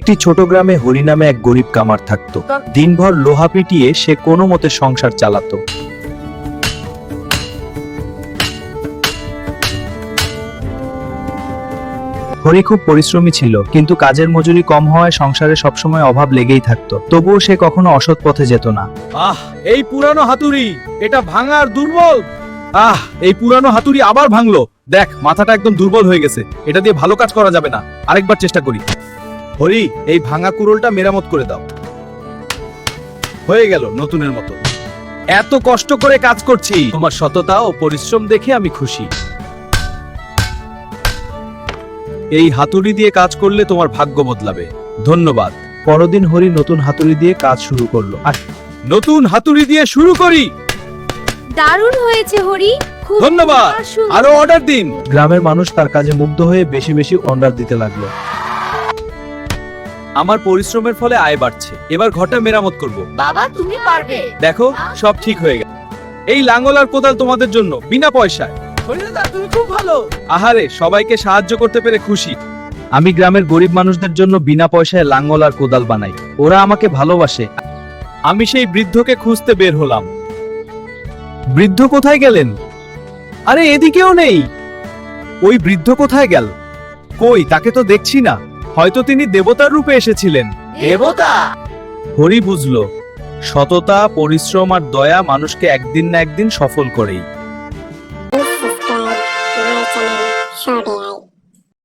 একটি ছোট গ্রামে হরি নামে এক গরিব কামার থাকতো। দিনভর লোহা পিটিয়ে সে কোনো মতে সংসার চালাতো। হরি খুব পরিশ্রমী ছিল, কিন্তু কাজের মজুরি কম হওয়ায় সংসারে সবসময় অভাব লেগেই থাকতো। তবুও সে কখনো অসৎ পথে যেত না। এই পুরানো হাতুড়ি, এটা ভাঙার দুর্বল। এই পুরানো হাতুড়ি আবার ভাঙলো। দেখ, মাথাটা একদম দুর্বল হয়ে গেছে। এটা দিয়ে ভালো কাজ করা যাবে না। আরেকবার চেষ্টা করি। হরি, এই ভাঙা কুড়োলটা মেরামত করে দাও। হয়ে গেল নতুনের মতো। এত কষ্ট করে কাজ করছি, তোমার সততা ও পরিশ্রম দেখে আমি খুশি। এই হাতুড়ি দিয়ে কাজ করলে তোমার ভাগ্য বদলাবে। ধন্যবাদ। পরদিন হরি নতুন হাতুড়ি দিয়ে কাজ শুরু করলো। আর নতুন হাতুড়ি দিয়ে শুরু করি। দারুণ হয়েছে হরি, খুব ধন্যবাদ। সুন্দর। আরো অর্ডার দিন। গ্রামের মানুষ তার কাজে মুগ্ধ হয়ে বেশি বেশি অর্ডার দিতে লাগলো। আমার পরিশ্রমের ফলে আয় বাড়ছে। এবার ঘরটা মেরামত করব। বাবা, তুমি পারবে। দেখো, সব ঠিক হয়ে গেছে। এই লাঙ্গল আর কোদাল তোমাদের জন্য, বিনা পয়সায়। তুমি খুব ভালো। আহারে, সবাইকে সাহায্য করতে পেরে খুশি। আমি গ্রামের গরিব মানুষদের জন্য বিনা পয়সায় লাঙ্গল আর কোদাল বানাই। ওরা আমাকে ভালোবাসে। আমি সেই বৃদ্ধকে খুঁজতে বের হলাম। বৃদ্ধ কোথায় গেলেন? আরে, এদিকেও নেই। ওই বৃদ্ধ কোথায় গেল? কই, তাকে তো দেখছি না। হয়তো তিনি দেবতার রূপে এসেছিলেন। দেবতা? হরি বুঝলো, সততা, পরিশ্রম আর দয়া মানুষকে একদিন না একদিন সফল করেই। Please subscribe my channel Shorty.